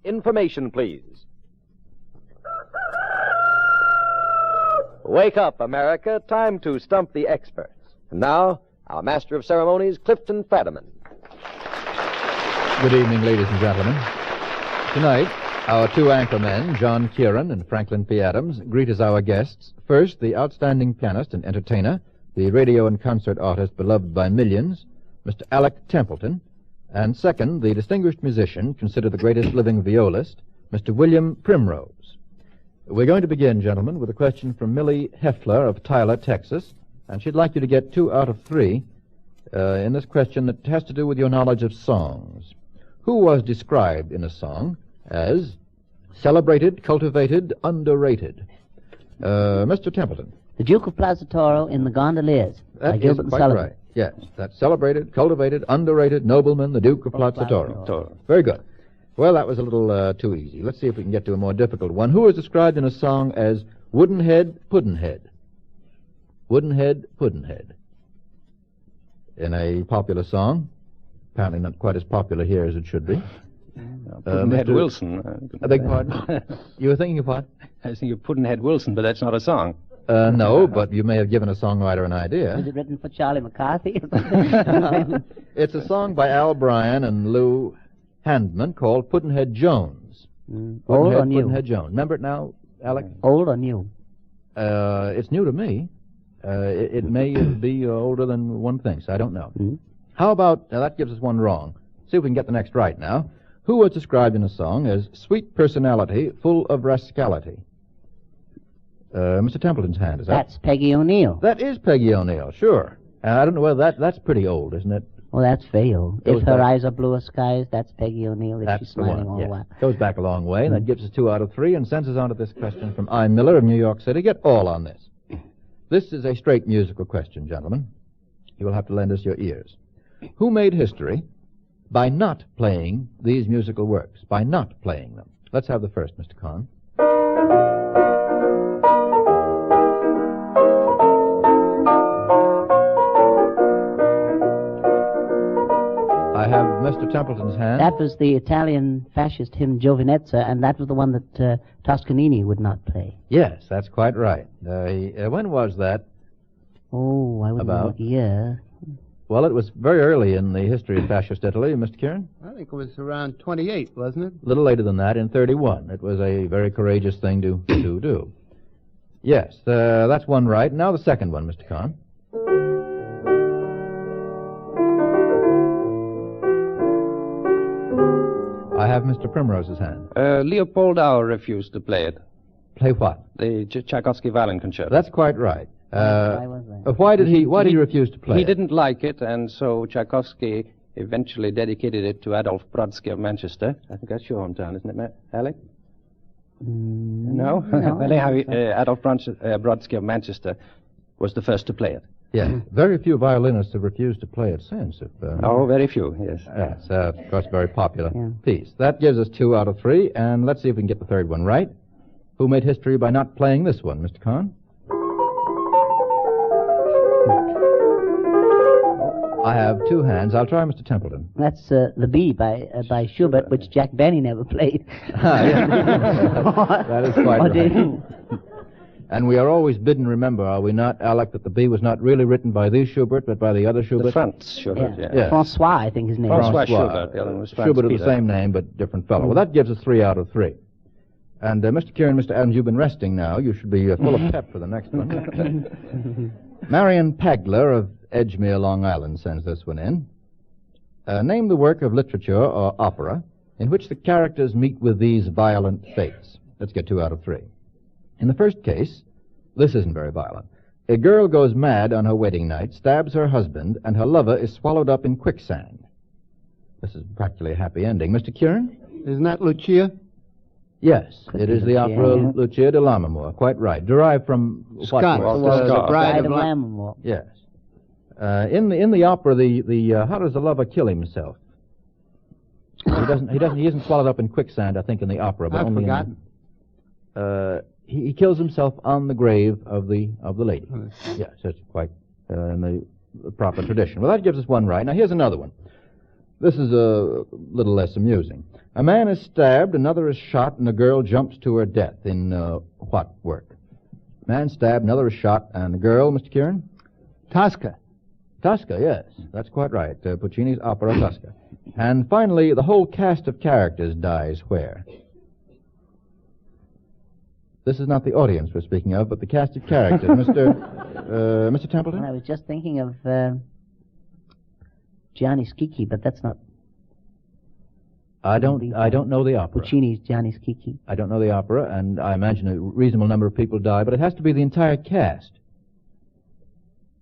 Information, please. Wake up, America. Time to stump the experts. And now, our Master of Ceremonies, Clifton Fadiman. Good evening, ladies and gentlemen. Tonight, our two anchormen, John Kieran and Franklin P. Adams, greet as our guests. First, the outstanding pianist and entertainer, the radio and concert artist beloved by millions, Mr. Alec Templeton. And second, the distinguished musician, considered the greatest living violist, Mr. William Primrose. We're going to begin, gentlemen, with a question from Millie Heffler of Tyler, Texas. And she'd like you to get 2 out of 3 in this question that has to do with your knowledge of songs. Who was described in a song as celebrated, cultivated, underrated? Mr. Templeton. The Duke of Plaza in The Gondoliers. That is quite right. Yes, that's celebrated, cultivated, underrated nobleman, the Duke of Plaza Toro. Very good. Well, that was a little too easy. Let's see if we can get to a more difficult one. Who is described in a song as Woodenhead, Puddinhead? Woodenhead, Puddinhead. In a popular song. Apparently not quite as popular here as it should be. Puddinhead Wilson. I beg pardon? You were thinking of what? I was thinking of Puddinhead Wilson, but that's not a song. No, but you may have given a songwriter an idea. Is it written for Charlie McCarthy? It's a song by Al Bryan and Lou Handman called Puddinhead Jones. Old or new? Puddinhead Jones. Remember it now, Alec? Old or new? It's new to me. It may be older than one thinks. I don't know. Mm-hmm. How about, now that gives us one wrong. See if we can get the next right now. Who was described in a song as sweet personality, full of rascality? Mr. Templeton's hand, is that? That's Peggy O'Neill. That is Peggy O'Neill, sure. I don't know whether that's pretty old, isn't it? Well, that's very old. If her eyes are bluer skies, that's Peggy O'Neill. If she's smiling all the while. Goes back a long way, and that gives us 2 out of 3, and sends us on to this question from I. Miller of New York City. Get all on this. This is a straight musical question, gentlemen. You will have to lend us your ears. Who made history by not playing these musical works, by not playing them? Let's have the first, Mr. Kahn. I have Mr. Templeton's hand. That was the Italian fascist hymn Giovinezza, and that was the one that Toscanini would not play. Yes, that's quite right. When was that? Oh, I wouldn't know what year. Well, it was very early in the history of fascist Italy, Mr. Kieran. I think it was around 28, wasn't it? A little later than that, in 31. It was a very courageous thing to do. Yes, that's one right. Now the second one, Mr. Kahn. I have Mr. Primrose's hand. Leopold Auer refused to play it. Play what? The Tchaikovsky Violin Concerto. That's quite right. Why did he refuse to play He it? didn't like it, and so Tchaikovsky eventually dedicated it to Adolf Brodsky of Manchester. I think that's your hometown, isn't it, Alec? No? Well, Adolf Brodsky of Manchester was the first to play it. Yeah. Very few violinists have refused to play it since. Very few, yes. Yes, of course, very popular piece. That gives us 2 out of 3, and let's see if we can get the third one right. Who made history by not playing this one, Mr. Kahn? I have 2 hands. I'll try Mr. Templeton. That's The Bee by Schubert, which Jack Benny never played. That is quite right. And we are always bidden remember, are we not, Alec, that The Bee was not really written by the Schubert, but by the other Schubert? The Franz Schubert, yeah. Francois, I think his name Francois is. Schubert. The other one was Franz Schubert Peter. of the same name, but different fellow. Well, that gives us 3 out of 3. And Mr. Kieran, Mr. Adams, you've been resting now. You should be full of pep for the next one. Marion Pagler of Edgemere, Long Island, sends this one in. Name the work of literature or opera in which the characters meet with these violent fates. Let's get 2 out of 3. In the first case, this isn't very violent. A girl goes mad on her wedding night, stabs her husband, and her lover is swallowed up in quicksand. This is practically a happy ending. Mr. Kieran? Isn't that Lucia? Yes, it is the opera Lucia di Lammermoor. Quite right. Derived from Scott. What? Bride of Lammermoor. Yes. In the opera, how does the lover kill himself? He isn't swallowed up in quicksand, I think, in the opera, but I've only forgotten. He kills himself on the grave of the lady. Yes, that's quite in the proper tradition. Well, that gives us 1 right. Now here's another one. This is a little less amusing. A man is stabbed, another is shot, and a girl jumps to her death in what work? Man stabbed, another is shot, and the girl, Mr. Kieran? Tosca. Tosca, yes. That's quite right. Puccini's opera Tosca. And finally, the whole cast of characters dies where? This is not the audience we're speaking of, but the cast of characters. Mr. Templeton? Well, I was just thinking of Gianni Schicchi, but that's not... I don't know the opera. Puccini's Gianni Schicchi. I don't know the opera, and I imagine a reasonable number of people die, but it has to be the entire cast.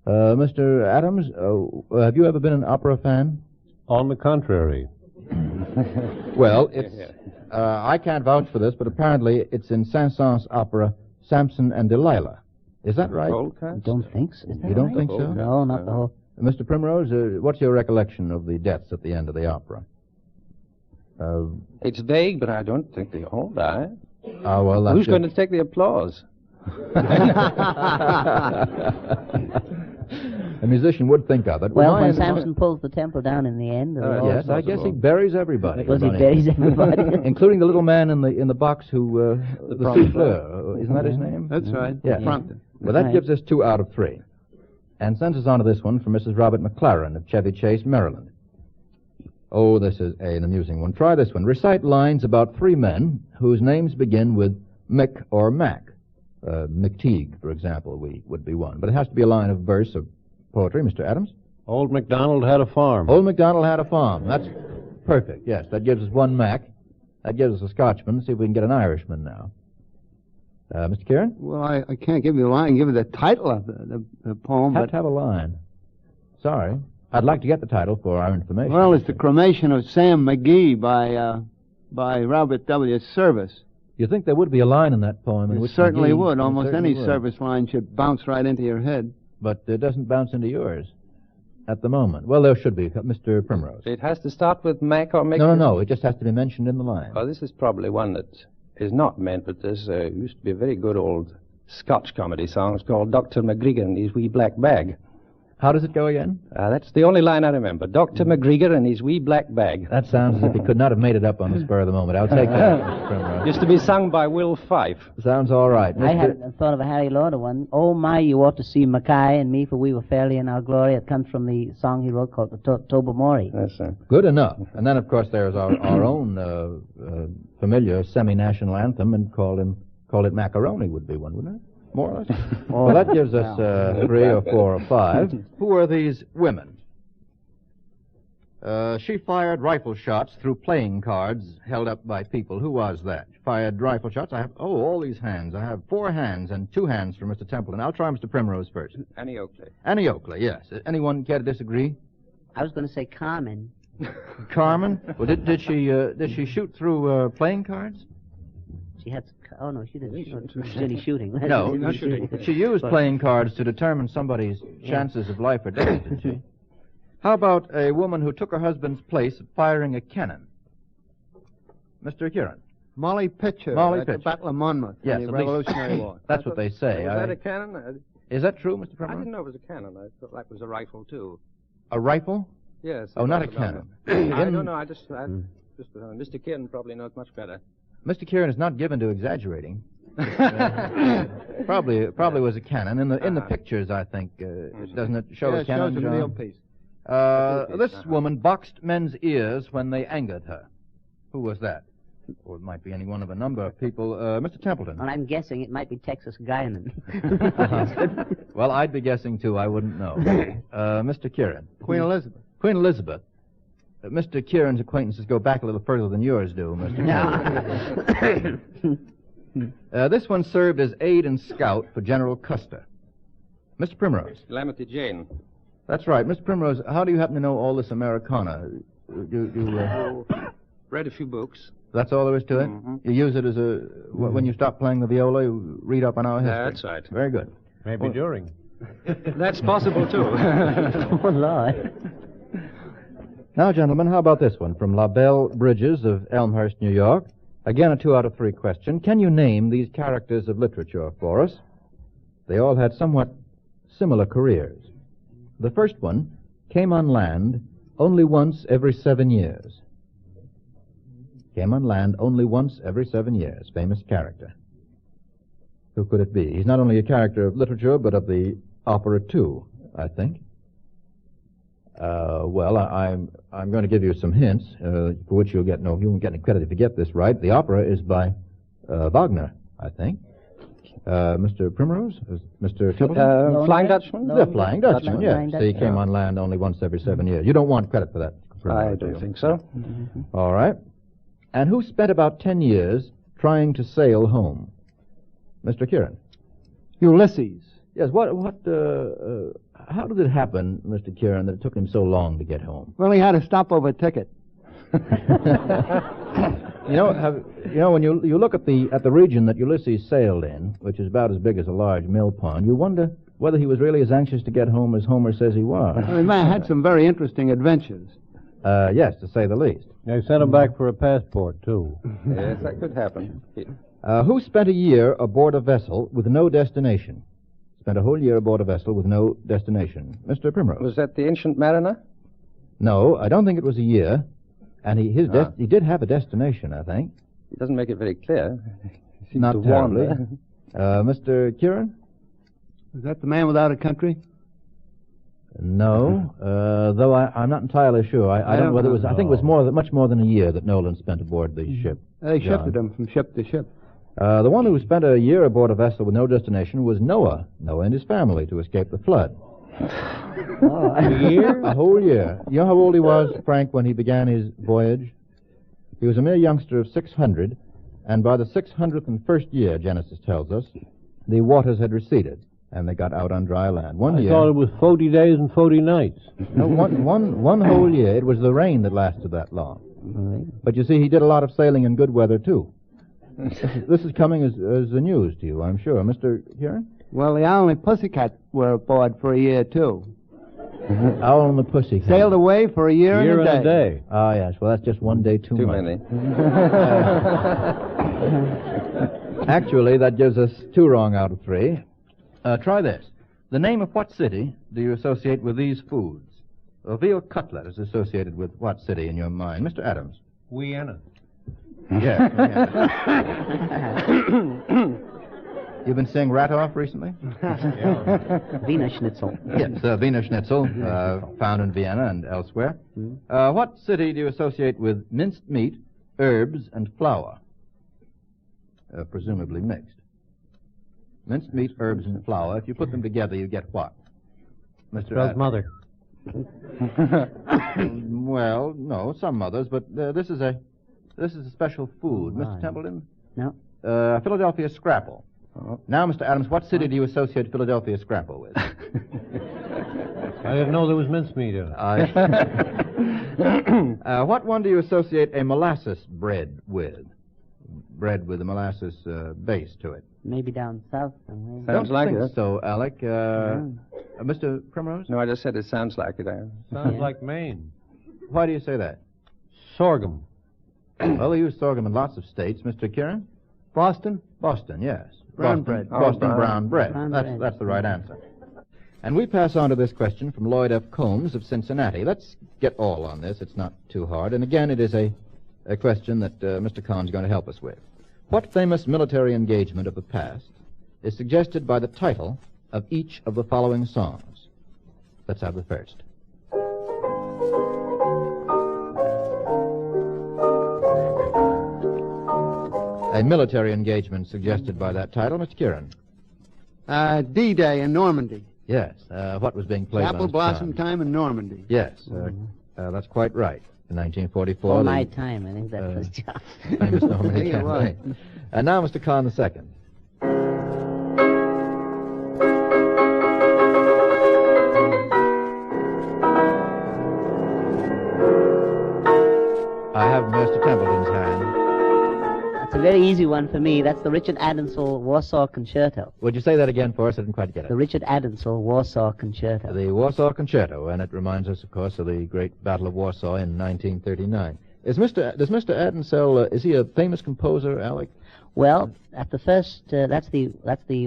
Mr. Adams, have you ever been an opera fan? On the contrary. Well, it's... I can't vouch for this, but apparently it's in Saint-Saëns' opera, Samson and Delilah. Is that right? I don't think so. Is that You don't right? think so? No, not the whole... Mr. Primrose, what's your recollection of the deaths at the end of the opera? It's vague, but I don't think they all die. Well, that's Who's going to take the applause? A musician would think of it. Well, when Samson pulls the temple down in the end... yes, I guess he buries everybody. Because he buries everybody. Including the little man in the box who... the souffleur. Isn't that his name? That's right. Yes. Prompter. Well, that Right. gives us 2 out of 3. And sends us on to this one from Mrs. Robert McLaren of Chevy Chase, Maryland. Oh, this is an amusing one. Try this one. Recite lines about 3 men whose names begin with Mick or Mac. McTeague, for example, would be one. But it has to be a line of verse of poetry. Mr. Adams? Old MacDonald had a farm. Old MacDonald had a farm. That's perfect, yes. That gives us 1 Mac. That gives us a Scotchman. See if we can get an Irishman now. Mr. Kieran? Well, I can't give you the line. I can give you the title of the poem, Have but... to have a line. Sorry. I'd like to get the title for our information. Well, it's the cremation of Sam McGee by Robert W. Service. You think there would be a line in that poem? In It which certainly McGee- would. it Almost certainly any would. service line should bounce right into your head. But it doesn't bounce into yours at the moment. Well, there should be. Mr. Primrose. It has to start with Mac or Mick. No. It just has to be mentioned in the line. Oh, this is probably one that is not meant, but there's used to be a very good old Scotch comedy song. It's called Dr. McGregor and His Wee Black Bag. How does it go again? That's the only line I remember. Dr. McGregor and His Wee Black Bag. That sounds as if he could not have made it up on the spur of the moment. I'll take that, Mr. Primrose. Used to be sung by Will Fife. Sounds all right. I had thought of a Harry Lauder one. Oh, my, you ought to see Mackay and me, for we were fairly in our glory. It comes from the song he wrote called the Tobermory. Yes, sir. Good enough. And then, of course, there's our own familiar semi-national anthem, and call it Macaroni would be one, wouldn't it? More or less. Well, that gives us 3 or 4 or 5. Who are these women? She fired rifle shots through playing cards held up by people. Who was that? She fired rifle shots. I have, all these hands. I have 4 hands and 2 hands for Mr. Templeton. I'll try Mr. Primrose first. Annie Oakley. Annie Oakley, yes. Anyone care to disagree? I was going to say Carmen. Carmen? Well, did she shoot through playing cards? She had... Oh, no, she didn't. She was any shooting. No, Not shooting. she used playing cards to determine somebody's chances of life or death, did she? How about a woman who took her husband's place of firing a cannon? Mr. Kieran. Molly Pitcher Molly at the Pitcher. Battle of Monmouth Yes, in the at least- Revolutionary War. That's what they say. Was that a cannon? Is that true, Mr. I Primrose? didn't know it was a cannon. I thought that was a rifle, too. A rifle? Yes. Oh, not a I don't know. cannon. I don't know. Mr. Kieran probably knows much better. Mr. Kieran is not given to exaggerating. Probably was a cannon. In the pictures, I think, doesn't it show a cannon? It shows a John? meal piece. This woman boxed men's ears when they angered her. Who was that? Or it might be any one of a number of people. Mr. Templeton. Well, I'm guessing it might be Texas Guyman. Well, I'd be guessing, too. I wouldn't know. Mr. Kieran. Queen Elizabeth. Queen Elizabeth. Mr. Kieran's acquaintances go back a little further than yours do, Mr. Kieran. This one served as aide and scout for General Custer. Mr. Primrose. Calamity Jane. That's right. Mr. Primrose, how do you happen to know all this Americana? Read a few books. That's all there is to it? Mm-hmm. You use it as when you stop playing the viola, you read up on our history? That's right. Very good. Maybe during. That's possible, too. Oh, Lord. Now, gentlemen, how about this one from La Belle Bridges of Elmhurst, New York? Again, a 2 out of 3 question. Can you name these characters of literature for us? They all had somewhat similar careers. The first one came on land only once every 7 years. Came on land only once every 7 years. Famous character. Who could it be? He's not only a character of literature, but of the opera, too, I think. Well, I'm going to give you some hints, for which you won't get any credit if you get this right. The opera is by Wagner, I think. Mr. Primrose? Mr. Templeton? Flying Dutchman? The Flying Dutchman, yes. Flying So he Dutchman. came on land only once every 7 years. You don't want credit for that. I Primrose, do don't you? think so. All right. And who spent about 10 years trying to sail home? Mr. Kieran. Ulysses. Yes, how did it happen, Mr. Kieran, that it took him so long to get home? Well, he had a stopover ticket. When you look at the region that Ulysses sailed in, which is about as big as a large mill pond, you wonder whether he was really as anxious to get home as Homer says he was. Well, the man had some very interesting adventures. Yes, to say the least. They sent him back for a passport, too. Yes, that could happen. Who spent a year aboard a vessel with no destination? Spent a whole year aboard a vessel with no destination. Mr. Primrose. Was that the Ancient Mariner? No, I don't think it was a year. And he did have a destination, I think. It doesn't make it very clear. He seemed Not to terribly. wander. Mr. Kieran? Was that the man without a country? No, though I'm not entirely sure. I don't know whether it was. I think it was much more than a year that Nolan spent aboard the ship. They John. shifted him from ship to ship. The one who spent a year aboard a vessel with no destination was Noah and his family to escape the flood. A year? A whole year. You know how old he was, Frank, when he began his voyage? He was a mere youngster of 600, and by the 601st year, Genesis tells us, the waters had receded, and they got out on dry land. I thought it was 40 days and 40 nights. No, one whole year. It was the rain that lasted that long. But you see, he did a lot of sailing in good weather, too. This is coming as the news to you, I'm sure. Mr. Kieran? Well, the Owl and the Pussycat were aboard for a year, too. Owl and the Pussycat. Sailed away for a year and a day. Ah, yes. Well, that's just one day too much. many. Actually, that gives us 2 wrong out of 3. Try this. The name of what city do you associate with these foods? A veal cutlet is associated with what city in your mind? Mr. Adams. Vienna. Yes. You've been seeing Ratoff recently? Wiener Schnitzel. Yes, Wiener Schnitzel, found in Vienna and elsewhere. What city do you associate with minced meat, herbs, and flour? Presumably mixed. Minced meat, herbs, and flour. If you put them together, you get what? Mr. Spelled mother. Well, no, some mothers, but this is a special food. Mr. Templeton? No. Philadelphia Scrapple. Now, Mr. Adams, what city do you associate Philadelphia Scrapple with? I didn't know there was mincemeat in it. What one do you associate a molasses bread with? Bread with a molasses base to it. Maybe down south somewhere. Sounds Don't like think it. so, Alec. Mr. Primrose? No, I just said it sounds like it. Sounds like Maine. Why do you say that? Sorghum. Well, they use sorghum in lots of states. Mr. Kieran? Boston? Boston, yes. Brown Boston, bread. Boston brown bread. Brown That's bread. the right answer. And we pass on to this question from Lloyd F. Combs of Cincinnati. Let's get all on this. It's not too hard. And again, it is a question that Mr. Kahn's going to help us with. What famous military engagement of the past is suggested by the title of each of the following songs? Let's have the first. A military engagement suggested by that title, Mr. Kieran. D-Day in Normandy. Yes. What was being played by Apple Mr. blossom Kahn? time in Normandy. Yes. That's quite right. In 1944. For the my time, I think that was John. famous Normandy Yeah, you're right. campaign. And now, Mr. Kahn the second. I have Mr. Templeton's hand. That's a very easy one for me. That's the Richard Adensel Warsaw Concerto. Would you say that again for us? I didn't quite get it. The Richard Adensel Warsaw Concerto. The Warsaw Concerto, and it reminds us, of course, of the great Battle of Warsaw in 1939. Does Mr. Adensel, is he a famous composer, Alec? Well, at the first, that's the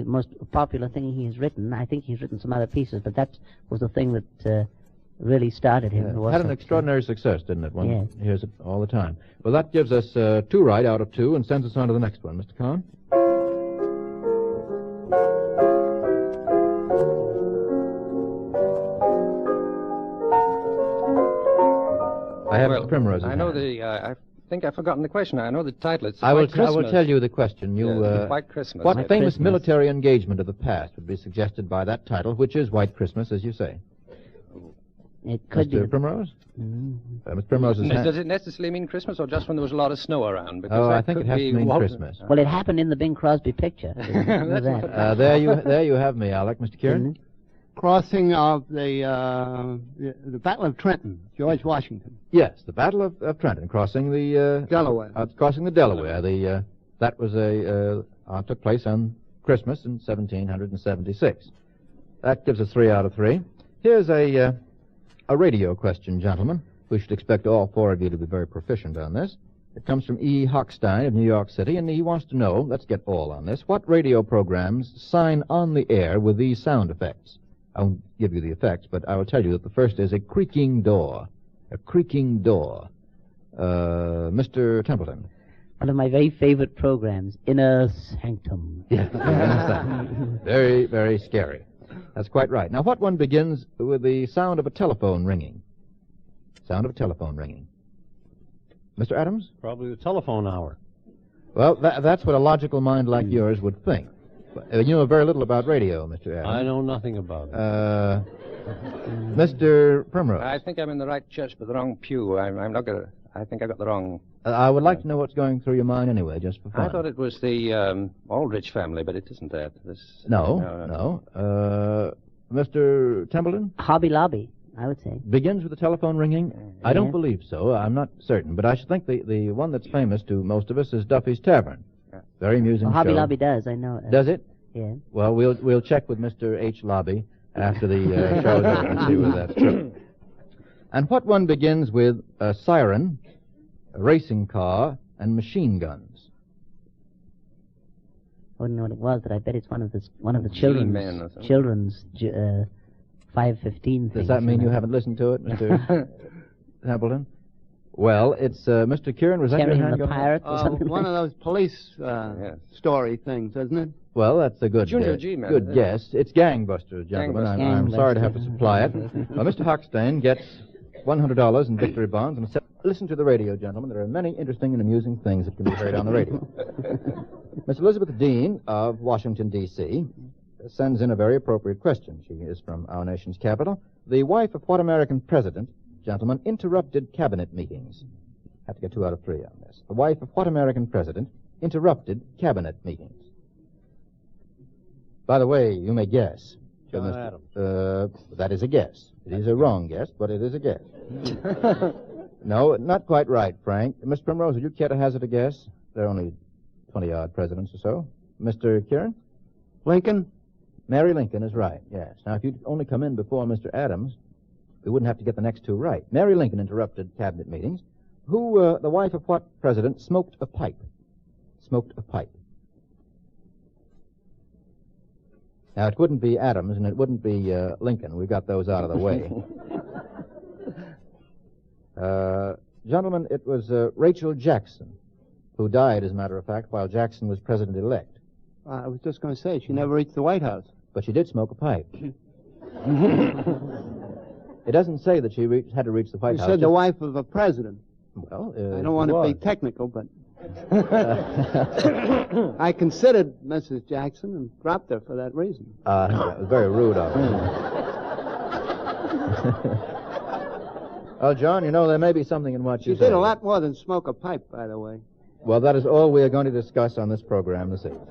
most popular thing he has written. I think he's written some other pieces, but that was the thing that really started him. It was Had an so- extraordinary success, didn't it? One Yes. hears it all the time. Well, that gives us 2 right out of 2 and sends us on to the next one. Mr. Kahn? I have Mr. Primrose's I know hand. I think I've forgotten the question. I know the title. It's I will White Christmas. tell you the question. You, Yes, White Christmas. What White famous Christmas. military engagement of the past would be suggested by that title, which is White Christmas, as you say? It could be. Mr. Primrose? Mr. Primrose's hand. Does it necessarily mean Christmas or just when there was a lot of snow around? Because Oh, I that think it could has be to mean Walter- Christmas. Well, it happened in the Bing Crosby picture. You know that. There you have me, Alec. Mr. Kieran? Crossing of the Battle of Trenton, George Washington. Yes, the Battle of Trenton, crossing the Delaware. Crossing the Delaware. That was took place on Christmas in 1776. That gives us 3 out of 3. Here's a radio question, gentlemen. We should expect all 4 of you to be very proficient on this. It comes from E. Hochstein of New York City, and he wants to know, let's get all on this, what radio programs sign on the air with these sound effects? I won't give you the effects, but I will tell you that the first is a creaking door. A creaking door. Mr. Templeton. One of my very favorite programs, Inner Sanctum. Yes. Very, very scary. That's quite right. Now, what one begins with the sound of a telephone ringing? Sound of a telephone ringing. Mr. Adams? Probably the telephone hour. Well, that's what a logical mind like yours would think. You know very little about radio, Mr. Adams. I know nothing about it. Mr. Primrose. I think I'm in the right church, but the wrong pew. I'm not gonna. I think I got the wrong. I would like to know what's going through your mind anyway, just for fun. I thought it was the Aldrich family, but it isn't that. No. Mr. Templeton? Hobby Lobby, I would say. Begins with the telephone ringing? I don't believe so. I'm not certain. But I should think the one that's famous to most of us is Duffy's Tavern. Very amusing Hobby show. Lobby does, I know. Does it? Yeah. Well, we'll check with Mr. H. Lobby after the show's over and see whether that's true. And what one begins with a siren, a racing car, and machine guns? I wouldn't know what it was, but I bet it's one of the G-Men or something. children's 5:15 things. Does that mean you haven't listened to it, Mr. Templeton? Well, it's Mr. Kieran. Was that your Carrying hand the going? Pirate or something? One of those police Yes. story things, isn't it? Well, that's a good Junior G-Men, good isn't it? guess. It's Gangbusters, gentlemen. Gangbusters. I'm sorry to have to supply it. Mr. Hochstein gets $100 in victory bonds. And listen to the radio, gentlemen. There are many interesting and amusing things that can be heard on the radio. Miss Elizabeth Dean of Washington, D.C., sends in a very appropriate question. She is from our nation's capital. The wife of what American president, gentlemen, interrupted cabinet meetings? Have to get 2 out of 3 on this. The wife of what American president interrupted cabinet meetings? By the way, you may guess. John Adams. That is a guess. It is a wrong guess, but it is a guess. No, not quite right, Frank. Miss Primrose, would you care to hazard a guess? There are only 20-odd presidents or so. Mr. Kieran? Lincoln? Mary Lincoln is right, yes. Now, if you'd only come in before Mr. Adams, we wouldn't have to get the next 2 right. Mary Lincoln interrupted cabinet meetings. Who, the wife of what president, smoked a pipe? Smoked a pipe. Now, it wouldn't be Adams, and it wouldn't be Lincoln. We got those out of the way. Gentlemen, it was Rachel Jackson, who died, as a matter of fact, while Jackson was president-elect. I was just going to say, she never reached the White House. But she did smoke a pipe. It doesn't say that she had to reach the White You House. said the wife of a president. Well, I don't want to be technical, but I considered Mrs. Jackson and dropped her for that reason. That was very rude of her. Well, John, you know, there may be something in what She you say. did a lot more than smoke a pipe, by the way. Well, that is all we are going to discuss on this program this evening.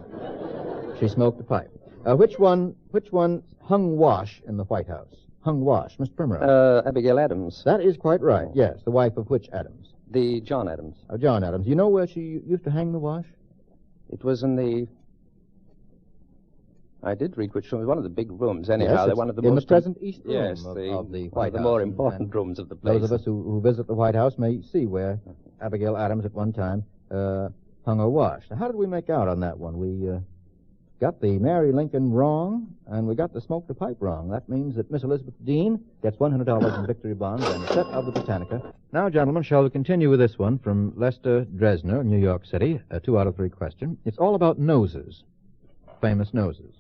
She smoked a pipe. Which one hung wash in the White House? Hung wash, Mr. Primrose. Abigail Adams. That is quite right, yes. The wife of which Adams? The John Adams. John Adams. You know where she used to hang the wash? It was in the. I did read which room. It was one of the big rooms, anyhow. Yes, They're one of the in most. the present East Room Yes, of the one White of the House. more And important rooms of the place. Those of us who visit the White House may see where Abigail Adams at one time hung her wash. Now, how did we make out on that one? got the Mary Lincoln wrong, and we got the Smoke the Pipe wrong. That means that Miss Elizabeth Dean gets $100 in victory bonds and a set of the Britannica. Now, gentlemen, shall we continue with this one from Lester Dresner, New York City, a 2 out of 3 question. It's all about noses, famous noses.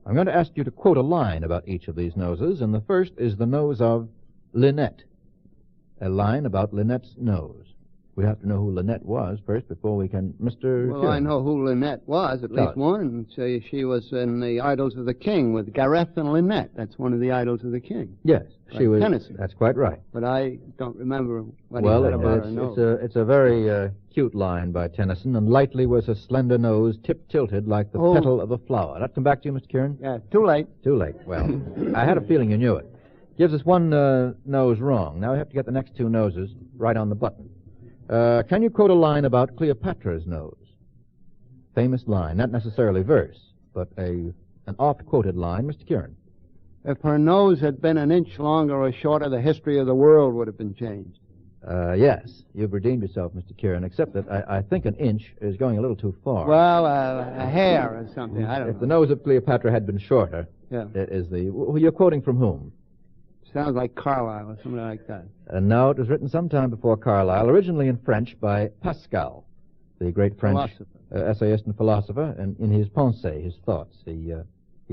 I'm going to ask you to quote a line about each of these noses, and the first is the nose of Lynette. A line about Lynette's nose. We have to know who Lynette was first before we can... Mr. Well, Kieran. I know who Lynette was, at least one, and say she was in the Idols of the King with Gareth and Lynette. That's one of the Idols of the King. Yes, she was... Tennyson. That's quite right. But I don't remember what he said about her nose. It's a very cute line by Tennyson, and lightly was her slender nose, tip-tilted like the petal of a flower. I'll come back to you, Mr. Kieran. Yeah, too late. Too late. Well, I had a feeling you knew it. Gives us one nose wrong. Now we have to get the next 2 noses right on the button. Can you quote a line about Cleopatra's nose? Famous line, not necessarily verse, but an oft-quoted line. Mr. Kieran. If her nose had been an inch longer or shorter, the history of the world would have been changed. Yes, you've redeemed yourself, Mr. Kieran, except that I think an inch is going a little too far. Well, a hair or something, I don't know. If the nose of Cleopatra had been shorter, you're quoting from whom? Sounds like Carlyle or something like that. No, it was written sometime before Carlyle, originally in French by Pascal, the great French essayist and philosopher, and in his Pensées, his thoughts, he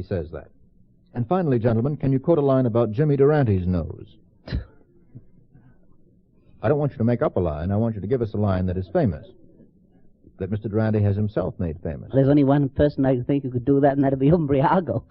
says that. And finally, gentlemen, can you quote a line about Jimmy Durante's nose? I don't want you to make up a line. I want you to give us a line that is famous, that Mr. Durante has himself made famous. There's only one person I think who could do that, and that'd be Umbriago.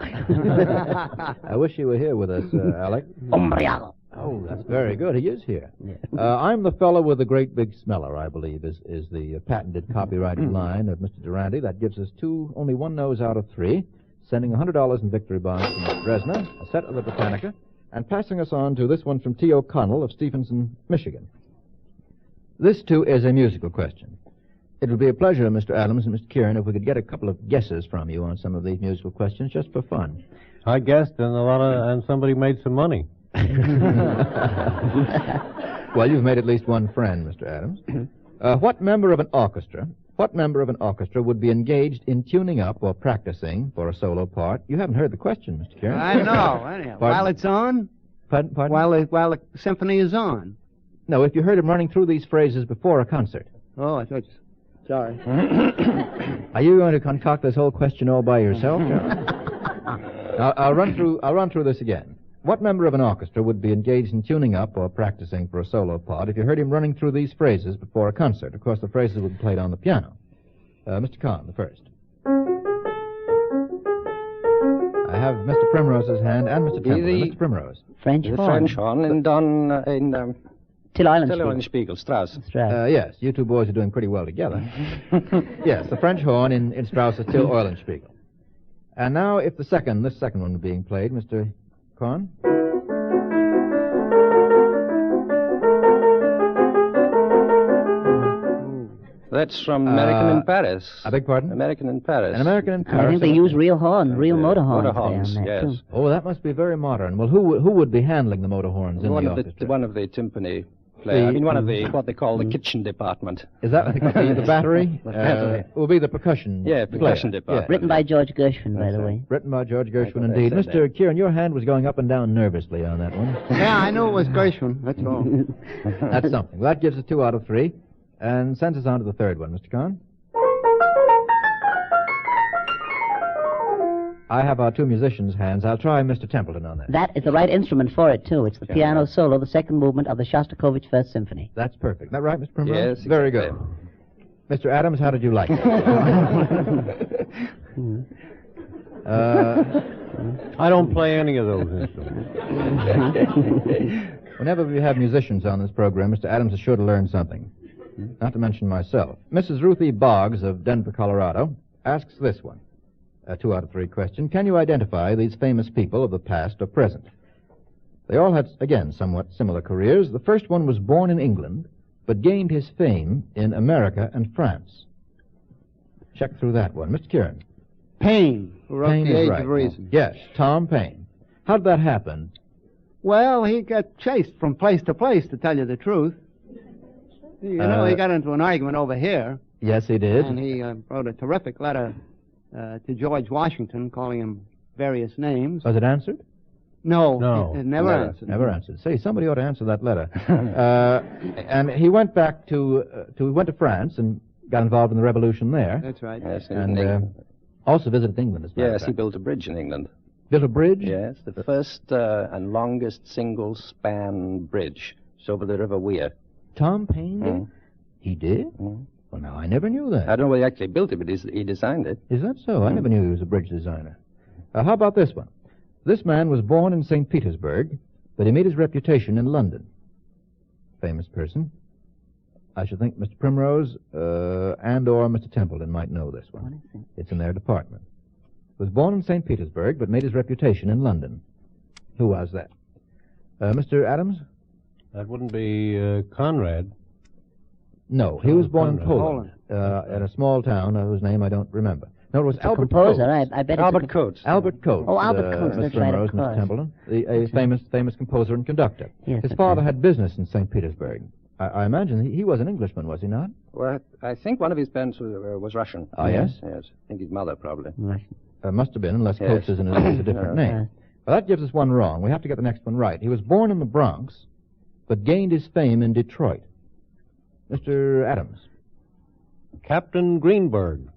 I wish you were here with us, Alec. Umbriago. Oh, that's very good. He is here. I'm the fellow with the great big smeller, I believe, is the patented copyrighted line of Mr. Durante. That gives us only 1 nose out of 3, sending $100 in victory bonds to Mr. Dresner, a set of the Britannica, and passing us on to this one from T. O'Connell of Stephenson, Michigan. This, too, is a musical question. It would be a pleasure, Mr. Adams and Mr. Kieran, if we could get a couple of guesses from you on some of these musical questions, just for fun. I guessed, and somebody made some money. Well, you've made at least one friend, Mr. Adams. What member of an orchestra would be engaged in tuning up or practicing for a solo part? You haven't heard the question, Mr. Kieran. I know. Anyhow. While it's on? Pardon? While the symphony is on. No, if you heard him running through these phrases before a concert. Oh, I thought... Sorry. Are you going to concoct this whole question all by yourself, John? I'll run through this again. What member of an orchestra would be engaged in tuning up or practicing for a solo part if you heard him running through these phrases before a concert? Of course, the phrases would be played on the piano. Mr. Kahn, the first. I have Mr. Primrose's hand and Mr. Temple. Mr. Primrose. French the horn. French horn in Till Eulenspiegel. Strauss. Yes, you 2 boys are doing pretty well together. Yes, the French horn in Strauss's Till Eulenspiegel. And now, if this second one was being played, Mr. Korn? That's from American in Paris. I beg pardon? American in Paris. An American in Paris. I think they use real motor horns. Motor horns, yes. Too. Oh, that must be very modern. Well, who would be handling the motor horns in the orchestra? One of the timpani players. One of the, what they call the kitchen department. Is that the battery? The battery. It will be the percussion percussion department. Yeah. Written by George Gershwin, by the way. Written by George Gershwin, indeed. Mr. Kieran, your hand was going up and down nervously on that one. Yeah, I knew it was Gershwin, that's all. That's something. Well, that gives us 2 out of 3, and sends us on to the third one, Mr. Kahn. I have our 2 musicians' hands. I'll try Mr. Templeton on that. That is the right instrument for it, too. It's the piano solo, the second movement of the Shostakovich First Symphony. That's perfect. Is that right, Mr. Primrose? Yes. Very good. Mr. Adams, how did you like it? I don't play any of those instruments. Whenever we have musicians on this program, Mr. Adams is sure to learn something. Not to mention myself. Mrs. Ruth E. Boggs of Denver, Colorado, asks this one. A 2 out of 3 question. Can you identify these famous people of the past or present? They all had, again, somewhat similar careers. The first one was born in England, but gained his fame in America and France. Check through that one. Mr. Kieran. Paine, who wrote Paine The Age right. of Reason. Yes, Tom Paine. How did that happen? Well, he got chased from place to place, to tell you the truth. You know, he got into an argument over here. Yes, he did. And he wrote a terrific letter to George Washington, calling him various names. Was it answered? No, No. it never answered. Never answered. Say, somebody ought to answer that letter. And he went back to France and got involved in the revolution there. That's right. Yes, And also visited England as well. yes, he built a bridge in England. Built a bridge? Yes, the first and longest single-span bridge. It's over the River Wear. Tom Paine did? Mm. He did? Mm. Well, now, I never knew that. I don't know whether he actually built it, but he designed it. Is that so? I never knew he was a bridge designer. How about this one? This man was born in St. Petersburg, but he made his reputation in London. Famous person. I should think Mr. Primrose and or Mr. Templeton might know this one. It's in their department. Was born in St. Petersburg, but made his reputation in London. Who was that? Mr. Adams? That wouldn't be Conrad. No, he was born in Poland. Poland, in a small town whose name I don't remember. No, it was Albert Composer, Coates. I bet Albert it's Coates. Albert Coates. Oh, Albert Coates, Mr. that's right, Primrose, of Mr. course. Templeton, a famous composer and conductor. Yes, His that's father right. had business in St. Petersburg. I imagine he was an Englishman, was he not? Well, I think one of his parents was Russian. Oh, yes? Yes. I think his mother, probably. Must have been, unless Yes. Coates is a different name. Well, that gives us one wrong. We have to get the next one right. He was born in the Bronx, but gained his fame in Detroit. Mr. Adams. Captain Greenberg.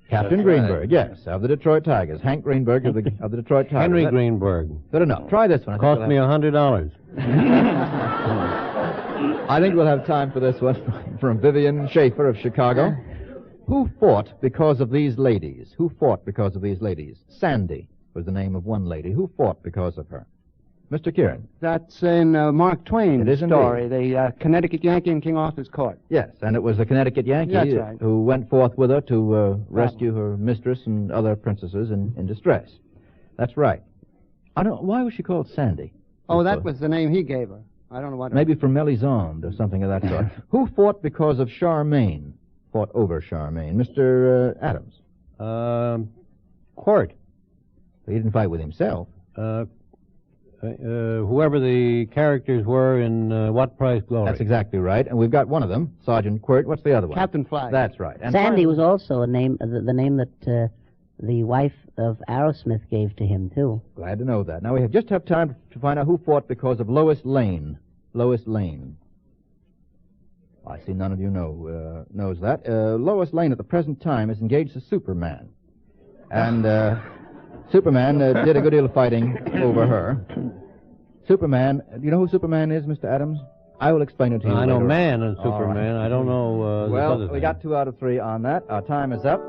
Captain That's Greenberg, right. yes, of the Detroit Tigers. Hank Greenberg of the Detroit Tigers. Henry That- Greenberg. Good enough. Try this one. Cost me $100. I think we'll have time for this one from Vivian Schaefer of Chicago. Who fought because of these ladies? Who fought because of these ladies? Sandy was the name of one lady. Who fought because of her? Mr. Kieran. That's in Mark Twain's It is story, the Connecticut Yankee in King Arthur's Court. Yes, and it was the Connecticut Yankee That's right. who went forth with her to rescue her mistress and other princesses in distress. That's right. I don't. Why was she called Sandy? Oh, that was the name he gave her. I don't know what. Maybe from Melisande or something of that sort. Who fought because of Charmaine? Fought over Charmaine. Mr. Adams. Court. He didn't fight with himself. Whoever the characters were in What Price Glory. That's exactly right. And we've got one of them, Sergeant Quirt. What's the other one? Captain Flag. That's right. And Sandy finally- was also a name, the name that the wife of Aerosmith gave to him, too. Glad to know that. Now we just have time to find out who fought because of Lois Lane. Lois Lane. I see none of you knows that. Lois Lane at the present time is engaged to Superman. And Superman did a good deal of fighting over her. Superman, do you know who Superman is, Mr. Adams? I will explain it to you I know later. Man and All right. Superman. I don't know this Well, other we thing. got 2 out of 3 on that. Our time is up.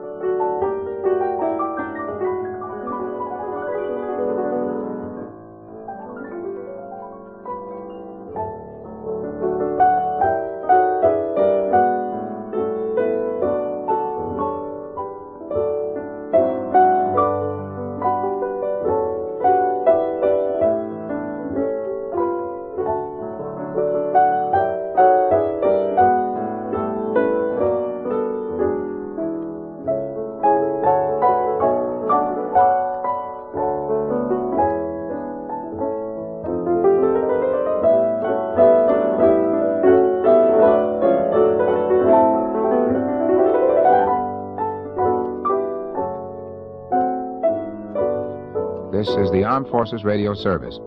This is the Armed Forces Radio Service.